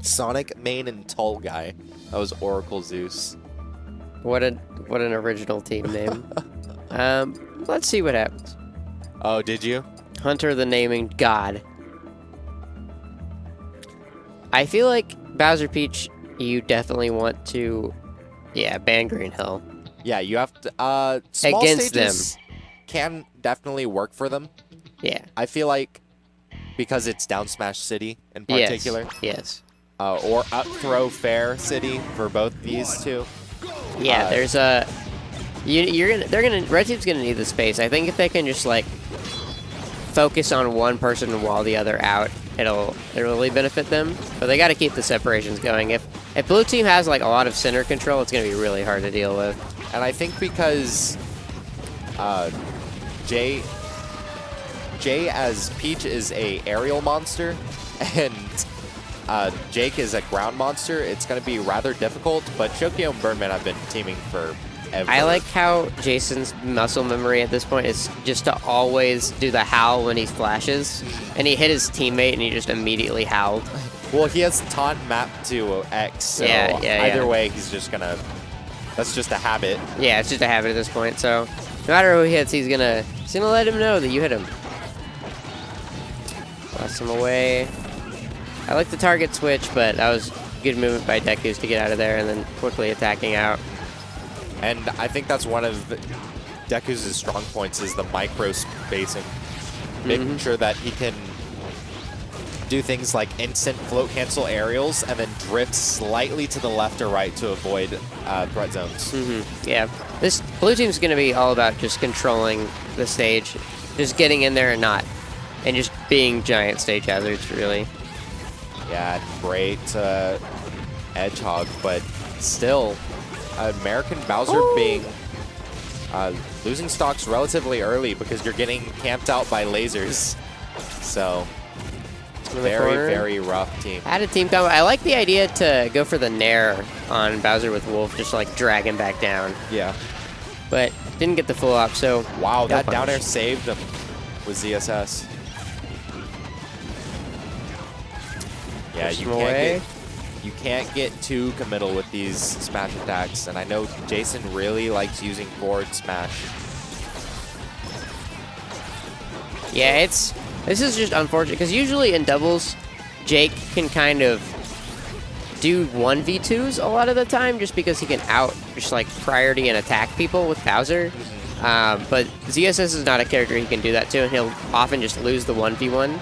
Sonic main and tall guy. That was Oracle Zeus. What an original team name. Let's see what happens. Oh, did you? Hunter the naming god. I feel like Bowser Peach, you definitely want to, ban Green Hill. Yeah, you have to. Small Against stages can definitely work for them. Yeah. I feel like because it's Down Smash City in particular. Yes. Or Up Throw Fair City for both these two. Yeah, there's a. Red team's gonna need the space. I think if they can just like focus on one person while the other out, it'll really benefit them. But they got to keep the separations going. If blue team has like a lot of center control, it's gonna be really hard to deal with. And I think because Jay as Peach is a aerial monster, and Jake is a ground monster, it's going to be rather difficult. But Shokio and Birdman have been teaming forever. I like how Jason's muscle memory at this point is just to always do the howl when he flashes. And he hit his teammate and he just immediately howled. Well, he has taunt mapped to X, so either way, he's just going to... That's just a habit. Yeah, it's just a habit at this point, so no matter who he hits, he's gonna let him know that you hit him. Blast him away. I like the target switch, but that was good movement by Dekus to get out of there and then quickly attacking out. And I think that's one of Dekus' strong points is the micro spacing. Making sure that he can do things like instant float cancel aerials and then drift slightly to the left or right to avoid threat zones. Yeah, this blue team's going to be all about just controlling the stage, just getting in there and just being giant stage hazards, really. Yeah, great Edgehog, but still, American Bowser being losing stocks relatively early because you're getting camped out by lasers. So... Very rough team. Had a team combo. I like the idea to go for the Nair on Bowser with Wolf, just like drag him back down. Yeah. But didn't get the full op, so... Wow, that down air saved him with ZSS. Yeah, you can't get too committal with these smash attacks, and I know Jason really likes using forward smash. Yeah, this is just unfortunate, because usually in doubles, Jake can kind of do 1v2s a lot of the time, just because he can just like priority and attack people with Bowser. But ZSS is not a character he can do that to, and he'll often just lose the 1v1.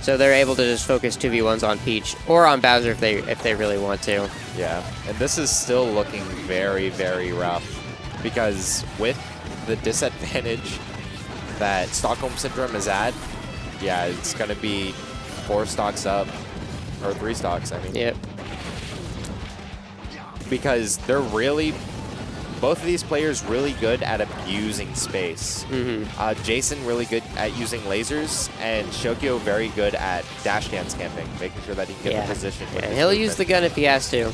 So they're able to just focus 2v1s on Peach, or on Bowser if they really want to. Yeah, and this is still looking very, very rough, because with the disadvantage that Stockholm Syndrome is at, yeah, it's going to be 4 stocks up, or 3 stocks, I mean. Yep. Because they're both of these players really good at abusing space. Jason really good at using lasers, and Shokio very good at dash dance camping, making sure that he can get the position. And he'll use the gun if he has to.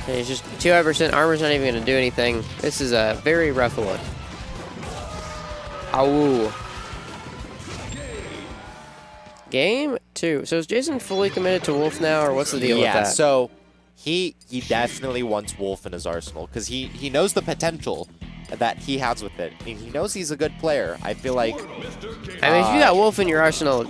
And he's just 200% armor's not even going to do anything. This is a very rough look. Ow. Game 2. So is Jason fully committed to Wolf now, or what's the deal with that? Yeah, so he definitely wants Wolf in his arsenal, because he knows the potential that he has with it. He knows he's a good player. I feel like... I mean, if you got Wolf in your arsenal,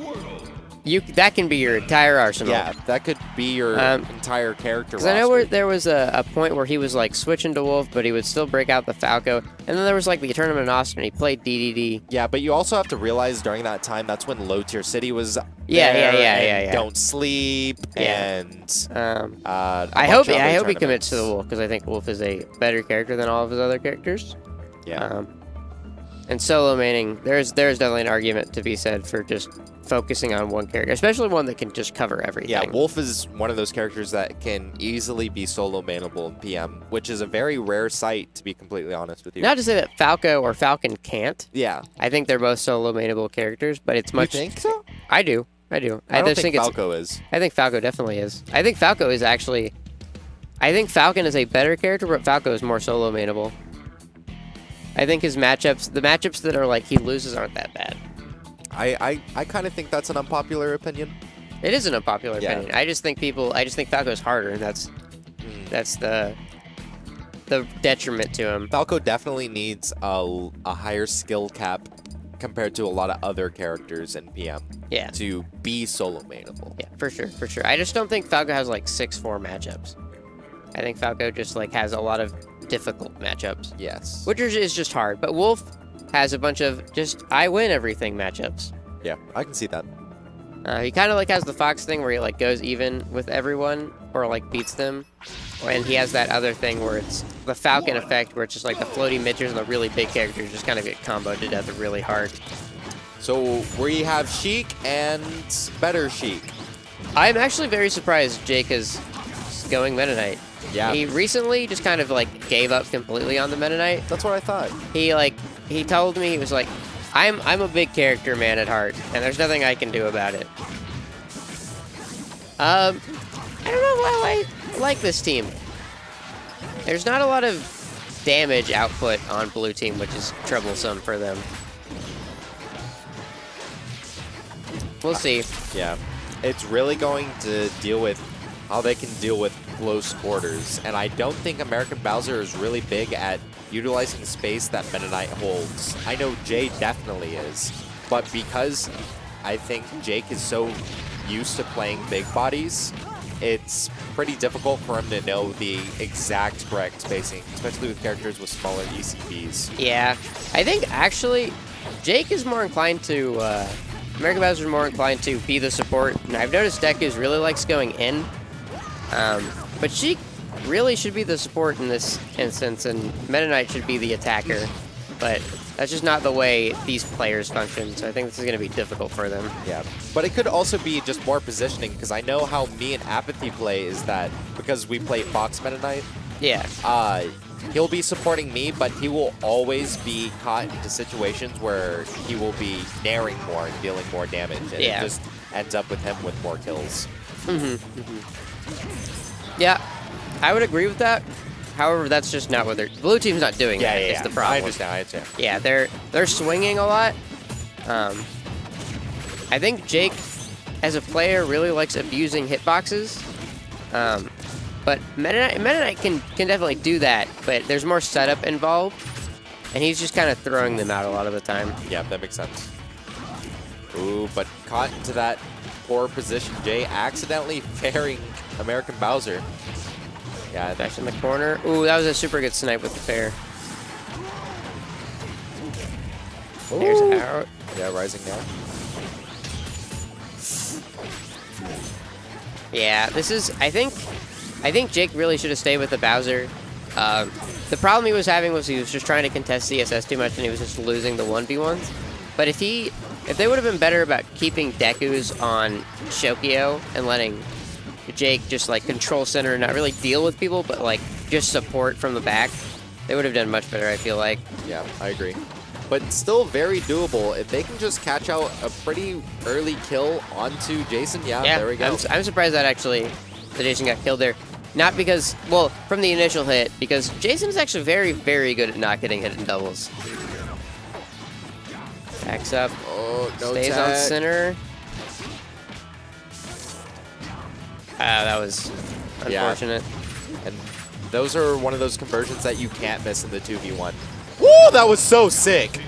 that can be your entire arsenal. Yeah, that could be your entire character roster. Because I know there was a point where he was like switching to Wolf, but he would still break out the Falco. And then there was like the tournament in Austin, he played DDD. Yeah, but you also have to realize during that time, that's when Low Tier City was Yeah. Don't Sleep, and I hope he commits to the Wolf, because I think Wolf is a better character than all of his other characters. Yeah. And solo maining, there's definitely an argument to be said for just focusing on one character, especially one that can just cover everything. Yeah, Wolf is one of those characters that can easily be solo mainable in PM, which is a very rare sight, to be completely honest with you. Not to say that Falco or Falcon can't. Yeah. I think they're both solo mainable characters, but it's much... You think so? I do. I don't think Falco is. I think Falco definitely is. I think Falco is actually... I think Falcon is a better character, but Falco is more solo mainable. I think his matchups, the matchups that are like he loses aren't that bad. I kind of think that's an unpopular opinion. It is an unpopular Yeah. opinion. I just think Falco's harder, and that's the detriment to him. Falco definitely needs a higher skill cap compared to a lot of other characters in PM. Yeah. To be solo mainable. Yeah, for sure. I just don't think Falco has like 6-4 matchups. I think Falco just like has a lot of difficult matchups. Yes. Which is just hard. But Wolf has a bunch of just I win everything matchups. Yeah, I can see that. He kind of like has the Fox thing where he like goes even with everyone or like beats them. And he has that other thing where it's the Falcon effect where it's just like the floaty midgers and the really big characters just kind of get comboed to death really hard. So we have Sheik and better Sheik. I'm actually very surprised Jake is going Meta Knight. Yeah. He recently just kind of like gave up completely on the Meta Knight. That's what I thought. He told me, he was like, I'm a big character man at heart, and there's nothing I can do about it. I don't know why I like this team. There's not a lot of damage output on blue team, which is troublesome for them. We'll see. Yeah. It's really going to deal with how they can deal with close quarters. And I don't think American Bowser is really big at utilizing space that Meta Knight holds. I know Jay definitely is. But because I think Jake is so used to playing big bodies, it's pretty difficult for him to know the exact correct spacing, especially with characters with smaller ECPs. Yeah. I think actually Jake is more inclined to... American Bowser is more inclined to be the support, and I've noticed Dekus really likes going in. But she really should be the support in this instance, and Meta Knight should be the attacker. But that's just not the way these players function, so I think this is going to be difficult for them. Yeah, but it could also be just more positioning, because I know how me and Apathy play is that because we play Fox Meta Knight, Yeah. he'll be supporting me, but he will always be caught into situations where he will be naring more and dealing more damage, and it just ends up with him with more kills. Yeah, I would agree with that. However, that's just not what blue team's not doing that. It's the problem. I understand. Yeah, they're swinging a lot. I think Jake, as a player, really likes abusing hitboxes. But Meta Knight can definitely do that, but there's more setup involved, and he's just kind of throwing them out a lot of the time. Yeah, that makes sense. Ooh, but caught into that poor position. Jay accidentally fairing American Bowser. Yeah, Back in the corner. Ooh, that was a super good snipe with the fair. There's out. Yeah, rising down. Yeah, this is. I think Jake really should have stayed with the Bowser. The problem he was having was he was just trying to contest CSS too much, and he was just losing the 1v1s. But if they would have been better about keeping Dekus on Shokio and letting Jake just like control center and not really deal with people, but like just support from the back, they would have done much better, I feel like. Yeah, I agree. But still very doable. If they can just catch out a pretty early kill onto Jason, yeah, there we go. I'm surprised that Jason got killed there. Not because, well, from the initial hit, because Jason's actually very, very good at not getting hit in doubles. Backs up. Oh, no Stays tag. on center. That was unfortunate. Yeah. And those are one of those conversions that you can't miss in the 2v1. Woo, that was so sick.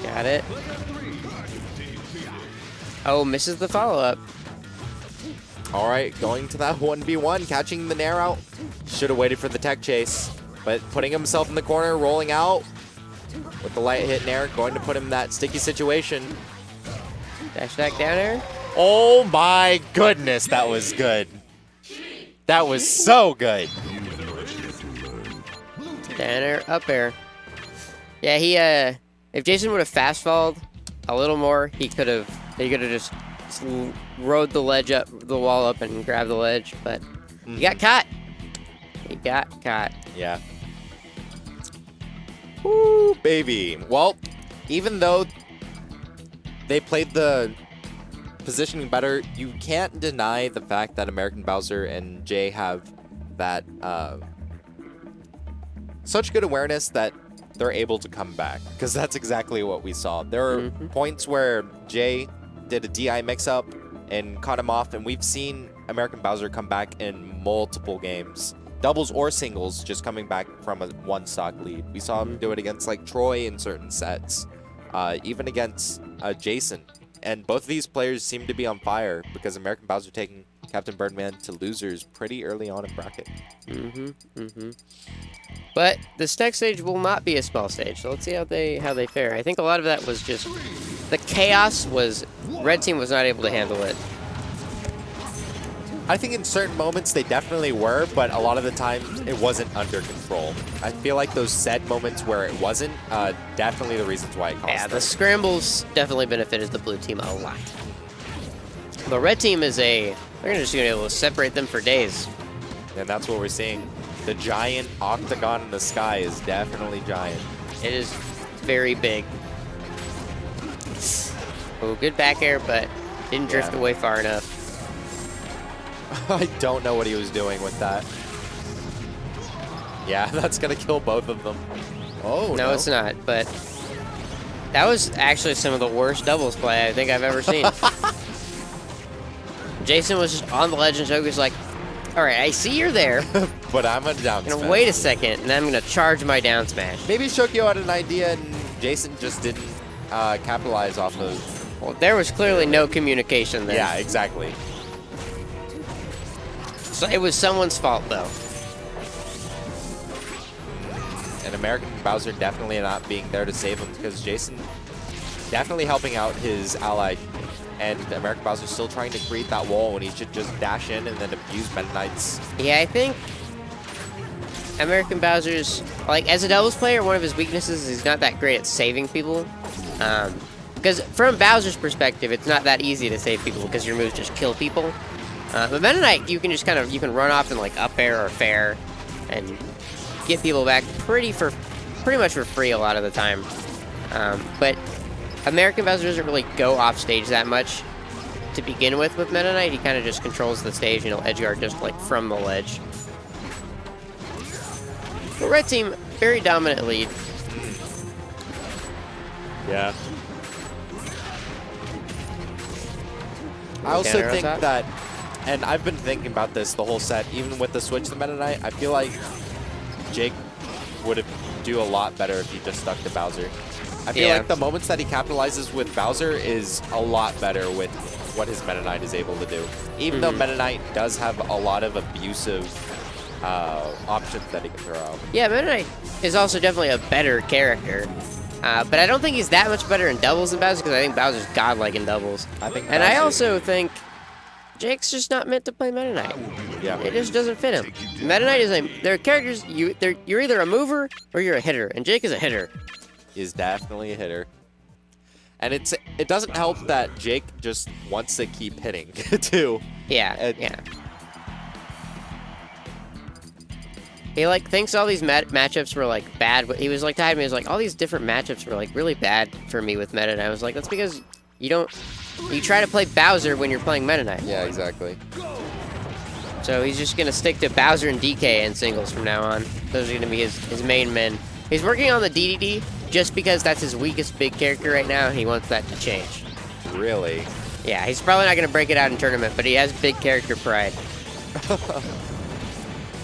Got it. Oh, misses the follow-up. All right, going to that 1v1, catching the nair out. Should have waited for the tech chase, but putting himself in the corner, rolling out with the light hit nair, going to put him in that sticky situation. Dash back down air. Oh my goodness, that was good. That was so good. Down air, up air. Yeah, if Jason would have fast falled a little more, he could have just rode the ledge up, the wall up, and grabbed the ledge. But he got caught. He got caught. Yeah. Woo, baby. Well, even though they played the positioning better, you can't deny the fact that American Bowser and Jay have that such good awareness that they're able to come back, because that's exactly what we saw. There are points where Jay did a DI mix-up, and cut him off. And we've seen American Bowser come back in multiple games, doubles or singles, just coming back from a one-stock lead. We saw him do it against like Troy in certain sets, even against Jason. And both of these players seem to be on fire because American Bowser taking Captain Birdman to losers pretty early on in bracket. But this next stage will not be a small stage, so let's see how they fare. I think a lot of that was just the chaos was red team was not able to handle it. I think in certain moments they definitely were, but a lot of the time it wasn't under control. I feel like those set moments where it wasn't, definitely the reasons why it cost them. The scrambles definitely benefited the blue team a lot. The red team is they're just going to be able to separate them for days. And that's what we're seeing. The giant octagon in the sky is definitely giant. It is very big. Oh, good back air, but didn't drift away far enough. I don't know what he was doing with that. Yeah, that's going to kill both of them. Oh, no, it's not, but that was actually some of the worst doubles play I think I've ever seen. Jason was just on the ledge and Shokio's like, all right, I see you're there. But I'm going to down smash. Wait a second, and then I'm going to charge my down smash. Maybe Shokio had an idea and Jason just didn't capitalize off of... Well, there was clearly no communication there. Yeah, exactly. So it was someone's fault, though. And American Bowser definitely not being there to save him because Jason definitely helping out his ally. And American Bowser still trying to create that wall when he should just dash in and then abuse Meta Knight's. Yeah, I think American Bowser's, like, as a doubles player, one of his weaknesses is he's not that great at saving people. Because from Bowser's perspective, it's not that easy to save people because your moves just kill people. But Meta Knight, you can just you can run off and like up air or fair and get people back pretty much for free a lot of the time. But American Bowser doesn't really go off stage that much to begin with Meta Knight. He kind of just controls the stage and he'll edge guard just like from the ledge. The red team, very dominant lead. Yeah. I also think that, and I've been thinking about this the whole set, even with the switch to Meta Knight, I feel like Jake would do a lot better if he just stuck to Bowser. I feel like the moments that he capitalizes with Bowser is a lot better with what his Meta Knight is able to do. Even though Meta Knight does have a lot of abusive options that he can throw out. Yeah, Meta Knight is also definitely a better character. But I don't think he's that much better in doubles than Bowser because I think Bowser's godlike in doubles. And I also think Jake's just not meant to play Meta Knight. Yeah. It just doesn't fit him. Meta Knight is they're characters, you're either a mover or you're a hitter, and Jake is a hitter. Is definitely a hitter. And it doesn't help that Jake just wants to keep hitting, too. Yeah, yeah. He like thinks all these matchups were like bad. He was like tired. He was like all these different matchups were like really bad for me with Meta. And I was like, that's because you try to play Bowser when you're playing Meta Knight. Yeah, exactly. So he's just gonna stick to Bowser and DK in singles from now on. Those are gonna be his main men. He's working on the DDD just because that's his weakest big character right now, and he wants that to change. Really? Yeah, he's probably not gonna break it out in tournament, but he has big character pride.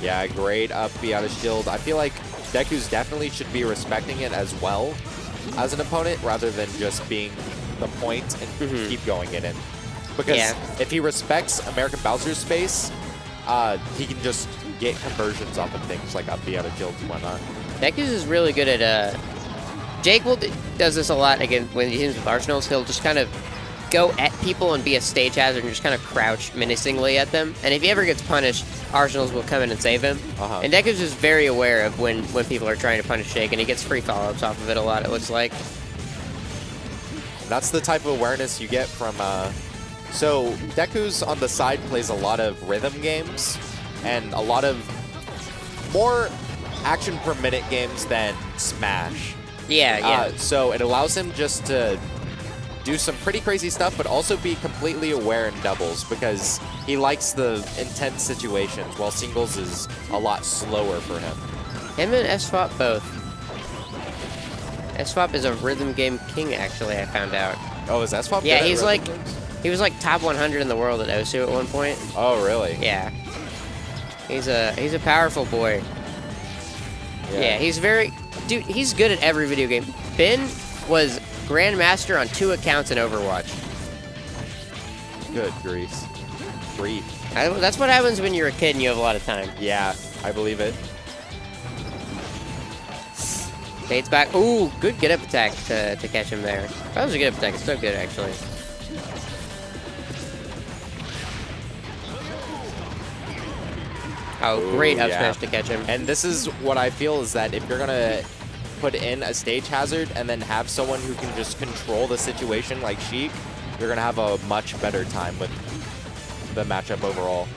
Yeah, great up B out of shield. I feel like Dekus definitely should be respecting it as well as an opponent rather than just being the point and keep going in it. Because if he respects American Bowser's space, he can just get conversions off of things like up B out of shield and whatnot. Dekus is really good at, Jake does this a lot again when he hits with Arsenals. He'll just kind of go at people and be a stage hazard and just kind of crouch menacingly at them. And if he ever gets punished, Arsenals will come in and save him. And Dekus is very aware of when people are trying to punish Jake, and he gets free follow-ups off of it a lot, it looks like. That's the type of awareness you get from... So, Dekus on the side plays a lot of rhythm games and a lot of more action per minute games than Smash. Yeah. So it allows him just to do some pretty crazy stuff, but also be completely aware in doubles because he likes the intense situations, while singles is a lot slower for him. Him and SFOP both. SFOP is a rhythm game king, actually, I found out. Oh, is SFOP? Yeah, he's like... He was like top 100 in the world at Osu at one point. Oh, really? Yeah. He's a powerful boy. Yeah, he's very... Dude, he's good at every video game. Ben was Grandmaster on 2 accounts in Overwatch. Good grief. That's what happens when you're a kid and you have a lot of time. Yeah, I believe it. Bates back. Ooh, good get-up attack to catch him there. That was a get-up attack. It's so good, actually. Oh, great up smash to catch him. And this is what I feel is that if you're going to put in a stage hazard and then have someone who can just control the situation like Sheik, you're going to have a much better time with the matchup overall.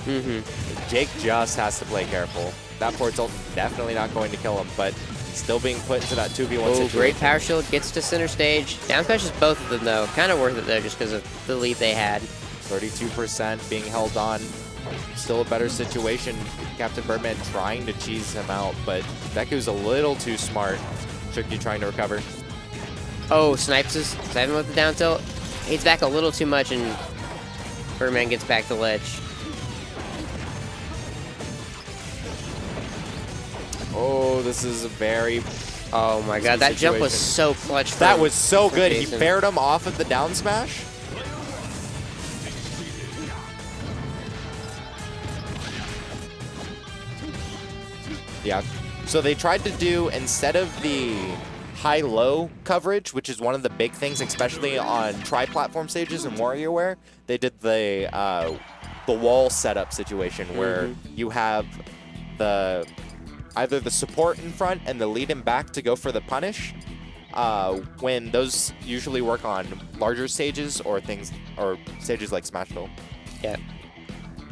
Jake just has to play careful. That forward tilt definitely not going to kill him, but still being put into that 2v1 situation. Great power shield, gets to center stage. Down smashes both of them, though. Kind of worth it, though, just because of the lead they had. 32% being held on. Still a better situation. Captain Birdman trying to cheese him out, but Deku's a little too smart. Shokio trying to recover. Oh, snipes him with the down tilt. He's back a little too much, and Birdman gets back to ledge. Oh, this is a very... Oh my god, that jump was so clutch. That was so good. He Jason. paired him off of the down smash. Yeah. So they tried to do, instead of the high-low coverage, which is one of the big things, especially on tri-platform stages in WarioWare, they did the wall setup situation where you have either the support in front and the lead him back to go for the punish, when those usually work on larger stages or stages like Smashville. Yeah.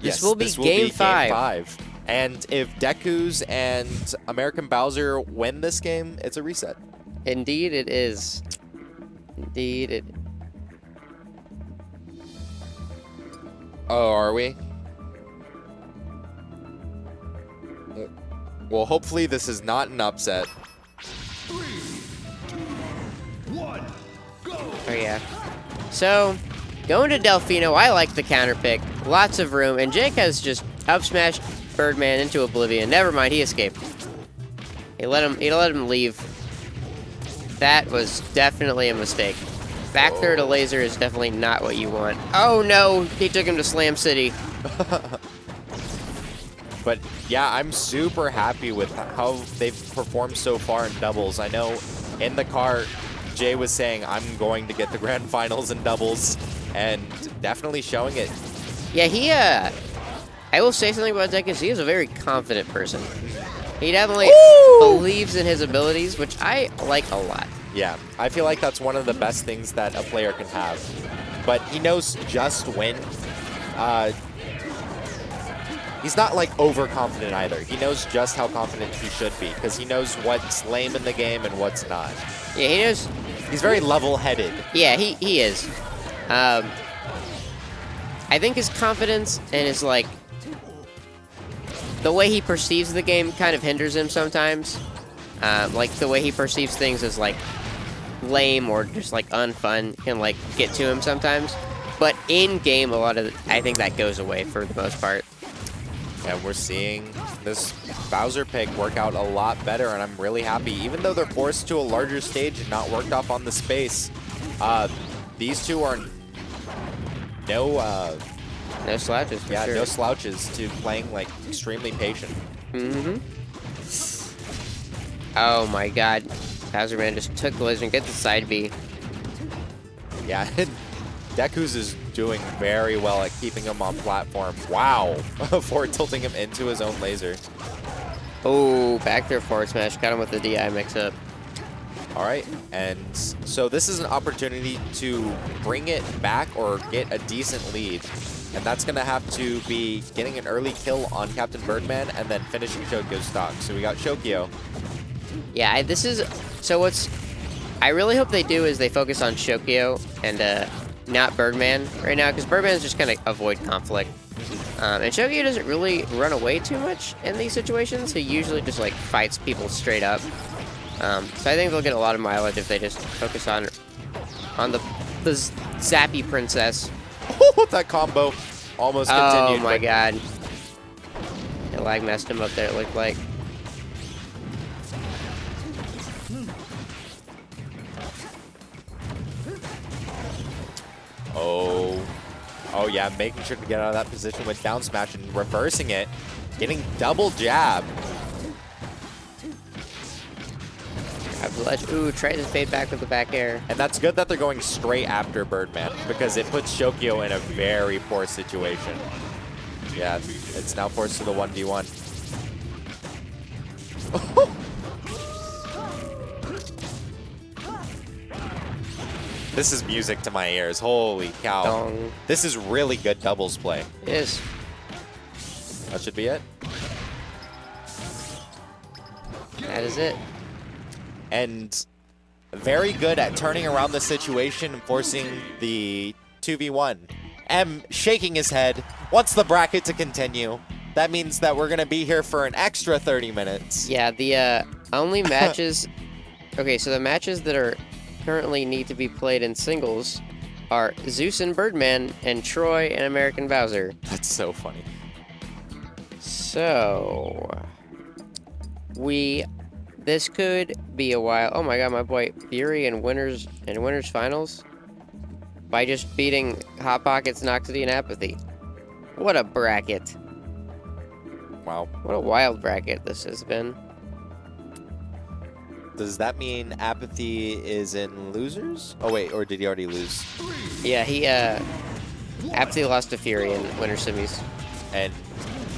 Yes, This will be game 5. And if Dekus and American Bowser win this game, it's a reset. Indeed it is. Indeed it... Oh, are we? Well, hopefully this is not an upset. 3, 2, 1, go! Oh, yeah. So, going to Delfino, I like the counter pick. Lots of room, and Jake has just up smashed Birdman into oblivion. Never mind, he escaped. He let him leave. That was definitely a mistake. Back throw to laser is definitely not what you want. Oh no, he took him to Slam City. But yeah, I'm super happy with how they've performed so far in doubles. I know in the car, Jay was saying, I'm going to get the grand finals in doubles, and definitely showing it. Yeah, I will say something about Dekus. He is a very confident person. He definitely believes in his abilities, which I like a lot. Yeah, I feel like that's one of the best things that a player can have. But he knows just when. He's not like overconfident either. He knows just how confident he should be, because he knows what's lame in the game and what's not. Yeah, he knows. He's very level-headed. Yeah, he is. I think his confidence and his, like, the way he perceives the game kind of hinders him sometimes. Like, the way he perceives things as, like, lame or just, like, unfun can, like, get to him sometimes. But in-game, I think that goes away for the most part. And we're seeing this Bowser pick work out a lot better, and I'm really happy. Even though they're forced to a larger stage and not worked off on the space, these two are no slouches, for yeah, sure. no slouches to playing like extremely patient. Oh my god. Bowser Man just took the laser and get the side B. Yeah, Dekus is doing very well at keeping him on platform. Wow, for tilting him into his own laser. Oh, back there forward smash. Got him with the DI mix-up. All right, and so this is an opportunity to bring it back or get a decent lead. And that's going to have to be getting an early kill on Captain Birdman and then finishing Shokio's stock. So we got Shokio. Yeah, what I really hope they do is they focus on Shokio and not Birdman right now, because Birdman's just going to avoid conflict. And Shokio doesn't really run away too much in these situations. He usually just like fights people straight up. So I think they'll get a lot of mileage if they just focus on the Zappy Princess. Oh, that combo almost continued. Oh my but god. The lag messed him up there, it looked like. Oh yeah, making sure to get out of that position with down smash and reversing it. Getting double jab. Ooh, try to fade back with the back air. And that's good that they're going straight after Birdman because it puts Shokio in a very poor situation. Yeah, it's now forced to the 1v1. This is music to my ears. Holy cow. Dong. This is really good doubles play. It is. That should be it. That is it. And very good at turning around the situation and forcing the 2v1. M shaking his head, wants the bracket to continue. That means that we're going to be here for an extra 30 minutes. Yeah, the only matches... Okay, so the matches that are currently need to be played in singles are Zeus and Birdman and Troy and American Bowser. That's so funny. So... This could be a while. Oh my god, my boy Fury in winners finals by just beating Hot Pockets, Noxity, and Apathy. What a bracket! Wow. What a wild bracket this has been. Does that mean Apathy is in losers? Oh wait, or did he already lose? Yeah, Apathy lost to Fury in winner semis. And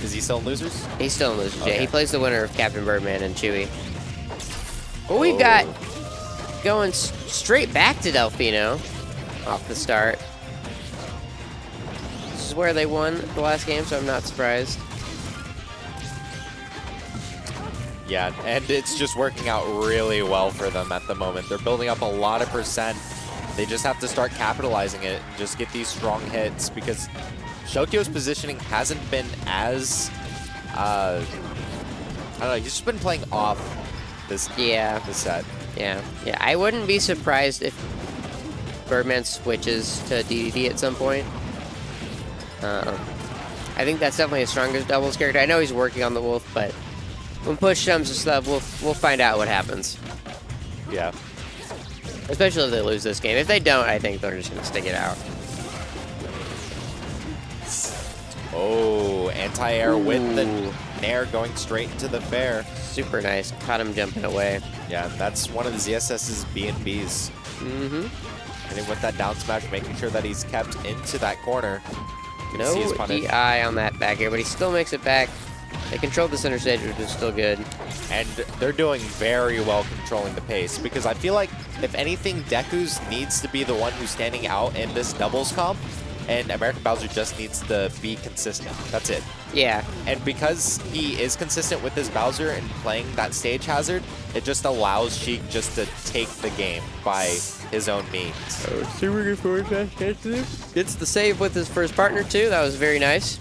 is he still in losers? He's still in losers. Yeah, Okay. he plays the winner of Captain Birdman and Chewy. But we've got going straight back to Delfino off the start. This is where they won the last game, so I'm not surprised. Yeah, and it's just working out really well for them at the moment. They're building up a lot of percent. They just have to start capitalizing it and just get these strong hits because Shokio's positioning hasn't been as, I don't know, he's just been playing off this set. Yeah. I wouldn't be surprised if Birdman switches to DDD at some point. I think that's definitely his strongest doubles character. I know he's working on the Wolf, but when push comes to stuff, we'll find out what happens. Yeah. Especially if they lose this game. If they don't, I think they're just going to stick it out. Oh, anti-air with the nair going straight into the fair. Super nice. Caught him jumping away. Yeah, that's one of the ZSS's B&Bs. Mm-hmm. And then with that down smash, making sure that he's kept into that corner. No DI on that back air, but he still makes it back. They controlled the center stage, which is still good. And they're doing very well controlling the pace because I feel like, if anything, Dekus needs to be the one who's standing out in this doubles comp, and American Bowser just needs to be consistent. That's it. Yeah. And because he is consistent with his Bowser and playing that stage hazard, it just allows Sheik just to take the game by his own means. Super good forward smash. Gets the save with his first partner, too. That was very nice.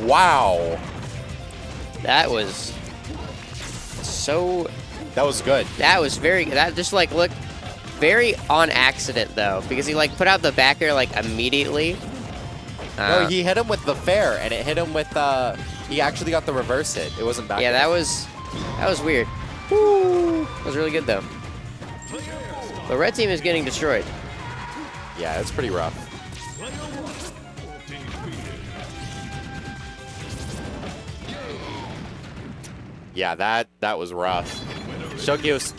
Wow. That was so... That was good. That was very good. That just, like, looked very on accident, though, because he, like, put out the back air, like, immediately. No, he hit him with the fair, and it hit him with, he actually got the reverse hit. It wasn't back. Yeah, that was weird. Woo. That was really good, though. The red team is getting destroyed. Yeah, it's pretty rough. Yeah, that was rough. Shokio's...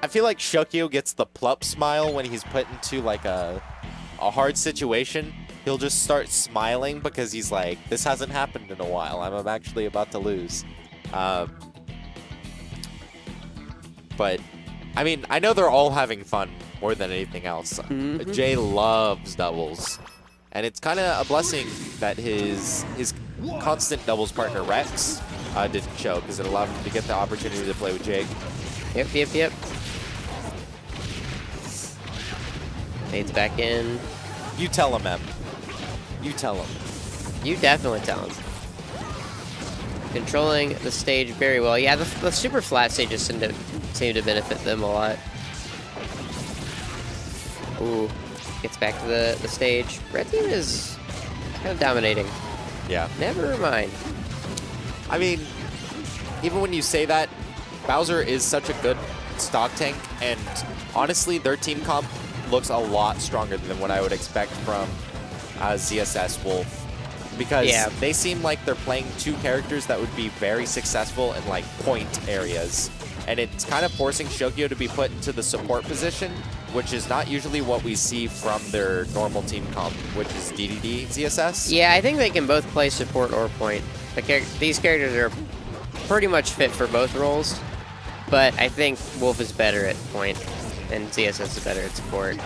I feel like Shokio gets the plup smile when he's put into, like, a hard situation. He'll just start smiling because he's like, this hasn't happened in a while. I'm actually about to lose. But, I mean, I know they're all having fun more than anything else. Mm-hmm. Jay loves doubles. And it's kind of a blessing that his constant doubles partner, Rex, didn't show because it allowed him to get the opportunity to play with Jake. Yep. Fades back in. You tell him, Em. You tell him. You definitely tell him. Controlling the stage very well. Yeah, the super flat stages seem to benefit them a lot. Ooh. Gets back to the stage. Red team is kind of dominating. Yeah. Never mind. I mean, even when you say that, Bowser is such a good stock tank, and honestly, their team comp looks a lot stronger than what I would expect from ZSS Wolf. Because they seem like they're playing two characters that would be very successful in like point areas. And it's kind of forcing Shokio to be put into the support position, which is not usually what we see from their normal team comp, which is DDD ZSS. Yeah, I think they can both play support or point. These characters are pretty much fit for both roles, but I think Wolf is better at point, and ZSS is better at support.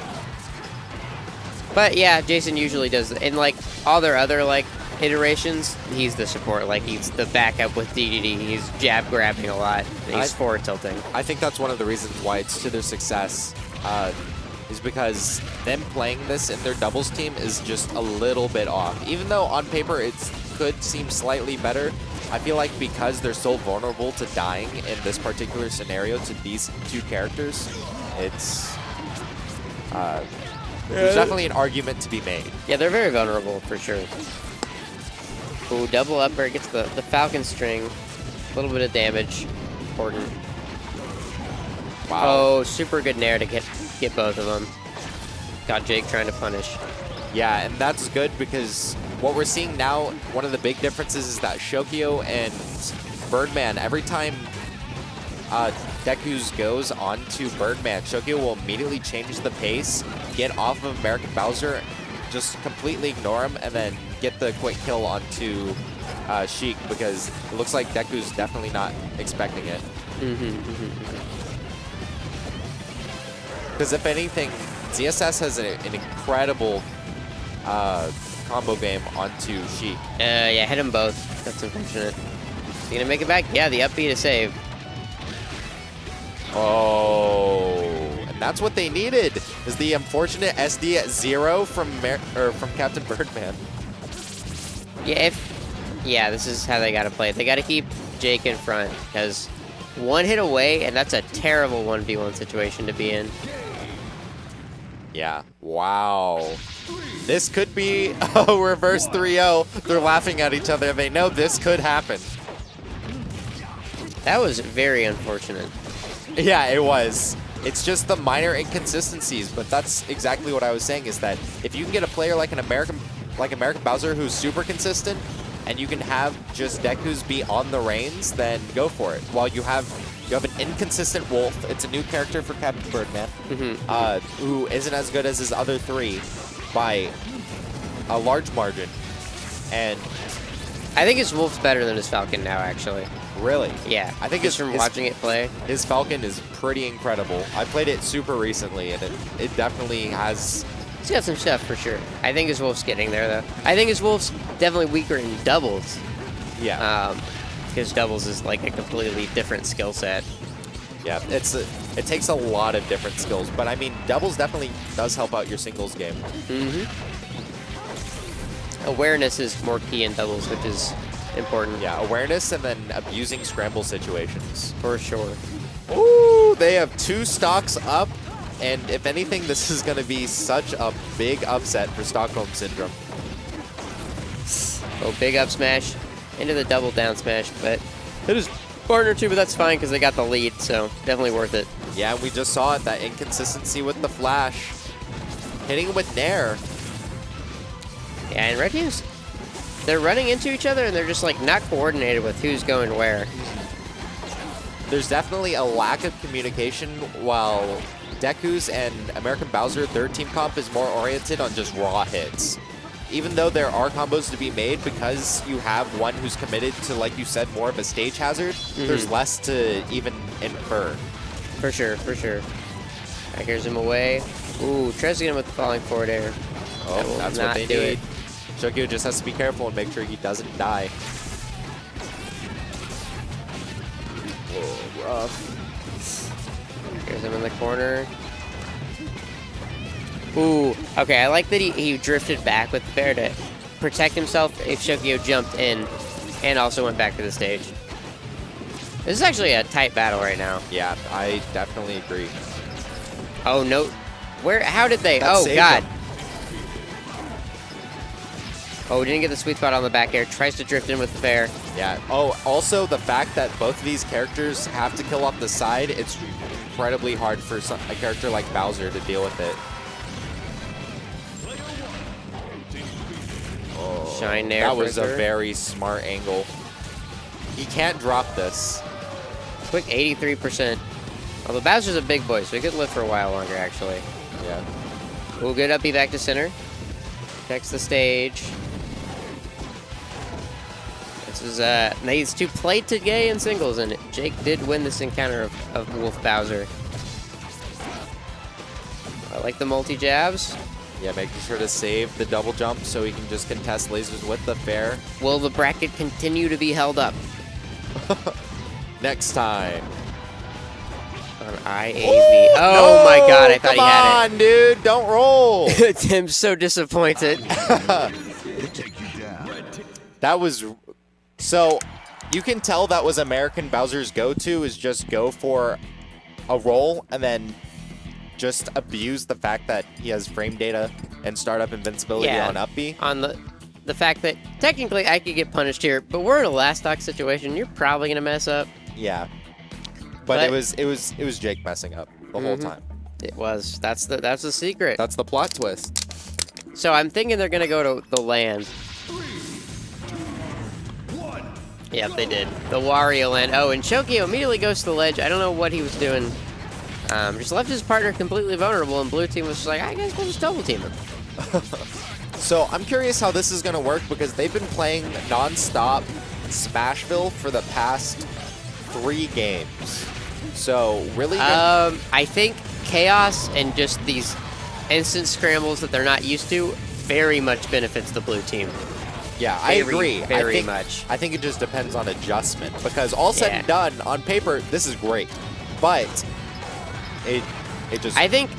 But yeah, Jason usually does, in like all their other like iterations, he's the support. Like he's the backup with DDD. He's jab grabbing a lot. And he's forward tilting. I think that's one of the reasons why it's to their success, is because them playing this in their doubles team is just a little bit off. Even though on paper it could seem slightly better, I feel like because they're so vulnerable to dying in this particular scenario to these two characters, it's there's definitely an argument to be made. Yeah, they're very vulnerable for sure. Ooh, double upper gets the Falcon string. A little bit of damage. Important. Wow. Oh, super good nair to get both of them. Got Jake trying to punish. Yeah, and that's good because what we're seeing now, one of the big differences is that Shokio and Birdman, every time Dekus goes onto Birdman, Shokio will immediately change the pace, get off of American Bowser, just completely ignore him, and then get the quick kill onto Sheik because it looks like Deku's definitely not expecting it. Because if anything, ZSS has an incredible combo game onto Sheik. Yeah, hit them both. That's unfortunate. Is he gonna make it back? Yeah, the up B to save. Oh, and that's what they needed, is the unfortunate SD at 0 from Captain Birdman. Yeah, this is how they gotta play it. They gotta keep Jake in front, because one hit away, and that's a terrible 1v1 situation to be in. Yeah, wow. This could be a reverse 3-0. They're laughing at each other. They know this could happen. That was very unfortunate. Yeah, it was. It's just the minor inconsistencies, but that's exactly what I was saying, is that if you can get a player like American Bowser who's super consistent, and you can have just Dekus be on the reins, then go for it. While you have an inconsistent Wolf. It's a new character for Captain Birdman, who isn't as good as his other three by a large margin. And I think his Wolf's better than his Falcon now, actually. Really? Yeah. I think just from watching it play. His Falcon is pretty incredible. I played it super recently, and it definitely has... He's got some stuff for sure. I think his Wolf's getting there, though. I think his Wolf's definitely weaker in doubles. Yeah. Because doubles is like a completely different skill set. Yeah, it takes a lot of different skills, but I mean, doubles definitely does help out your singles game. Awareness is more key in doubles, which is important. Yeah, awareness and then abusing scramble situations. For sure. Ooh, they have 2 stocks up, and if anything, this is going to be such a big upset for Stockholm Syndrome. Oh, big up smash into the double down smash, but hit his partner too, but that's fine because they got the lead, so definitely worth it. Yeah, we just saw it, that inconsistency with the flash. Hitting with Nair. Yeah, and red teams, they're running into each other and they're just like not coordinated with who's going where. There's definitely a lack of communication, while Dekus and American Bowser, their team comp is more oriented on just raw hits. Even though there are combos to be made, because you have one who's committed to, like you said, more of a stage hazard, there's less to even infer. For sure, for sure. Right, here's him away. Ooh, tries to get him with the falling forward air. Oh, that's what they need. Shokio just has to be careful and make sure he doesn't die. Whoa, rough. Here's him in the corner. Ooh, okay, I like that he drifted back with the fair to protect himself if Shokio jumped in and also went back to the stage. This is actually a tight battle right now. Yeah, I definitely agree. Oh, no. Where? How did they? That Oh, saved God. him. Oh, didn't get the sweet spot on the back air. Tries to drift in with the fair. Yeah. Oh, also the fact that both of these characters have to kill off the side, it's incredibly hard for a character like Bowser to deal with it. Oh, Shine there. that was a Berserker. very smart angle. He can't drop this. Quick 83%. Although Bowser's a big boy, so he could live for a while longer, actually. Yeah. Ooh, good uppy back to center. Checks the stage. This is, needs to play today in singles, and Jake did win this encounter of Wolf Bowser. I like the multi-jabs. Yeah, making sure to save the double jump so he can just contest lasers with the fair. Will the bracket continue to be held up? Next time. On IaB. Oh my god, I thought he had Come on, dude. Don't roll. it. Tim's so disappointed. Take you down. That was... So, you can tell that was American Bowser's go-to, is just go for a roll and then just abuse the fact that he has frame data and startup invincibility Yeah. on up B. On the fact that technically I could get punished here, but we're in a last stock situation. You're probably gonna mess up. Yeah. But But- it was Jake messing up the whole time. It was. That's the secret. That's the plot twist. So I'm thinking they're gonna go to the land. 3, 2, 1. Yep, they did. The Wario land. Oh, and Shokio immediately goes to the ledge. I don't know what he was doing. Just left his partner completely vulnerable, and blue team was just like, I guess we'll just double team him. So I'm curious how this is going to work because they've been playing non-stop Smashville for the past 3 games. So really, I think chaos and just these instant scrambles that they're not used to very much benefits the blue team. yeah, I very, agree. very I think, much. I think it just depends on adjustment because all said Yeah. and done, on paper, this is great, but it just I think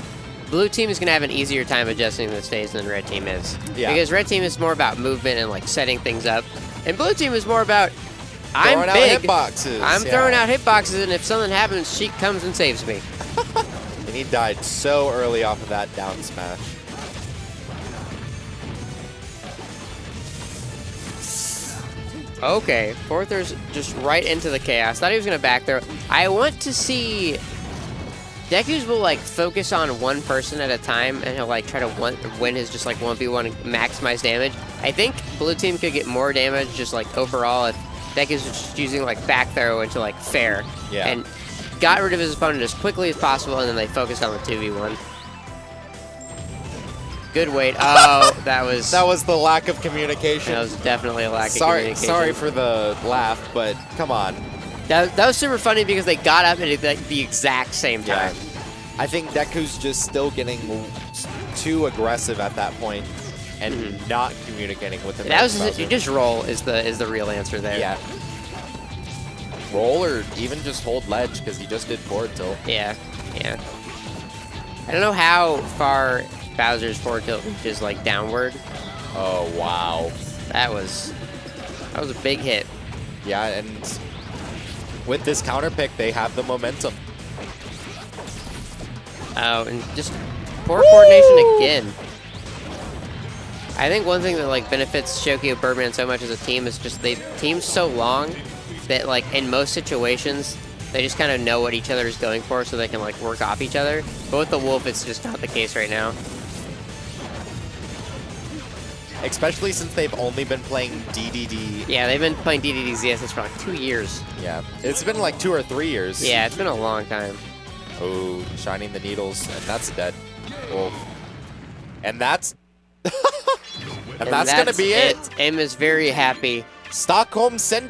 blue team is going to have an easier time adjusting to the stage than red team is. Yeah. Because red team is more about movement and like setting things up. And blue team is more about, throwing I'm out big. hitboxes. I'm yeah. throwing out hitboxes, and if something happens, Sheik comes and saves me. And he died so early off of that down smash. Okay, Forther's just right into the chaos. Thought he was going to back throw. I want to see... Dekus will like focus on one person at a time, and he'll like try to win his just like 1v1 and maximize damage. I think blue team could get more damage just like overall if Dekus was just using like back throw into like fair. Yeah. And got rid of his opponent as quickly as possible, and then they focused on the 2v1. Good wait. Oh, that was the lack of communication. that was definitely a lack of Sorry, communication. sorry for the laugh, but come on. That was super funny because they got up at the exact same Yeah. time. I think Deku's just still getting too aggressive at that point and not communicating with him. That was just roll is the real answer there. Yeah. Roll or even just hold ledge because he just did forward tilt. Yeah. Yeah. I don't know how far Bowser's forward tilt reaches like downward. Oh wow. That was a big hit. Yeah, and with this counter pick, they have the momentum. Oh, and just poor coordination again. I think one thing that like benefits Shokio Birdman so much as a team is just they've teamed so long that like in most situations they just kind of know what each other is going for, so they can like work off each other. But with the Wolf, it's just not the case right now. Especially since they've only been playing DDD. Yeah, they've been playing DDDZSS for like 2 years. Yeah, it's been like 2 or 3 years. Yeah, it's been a long time. Oh, shining the needles, and that's dead. Wolf. And that's... and that's gonna be it. Aim is very happy. Stockholm Center.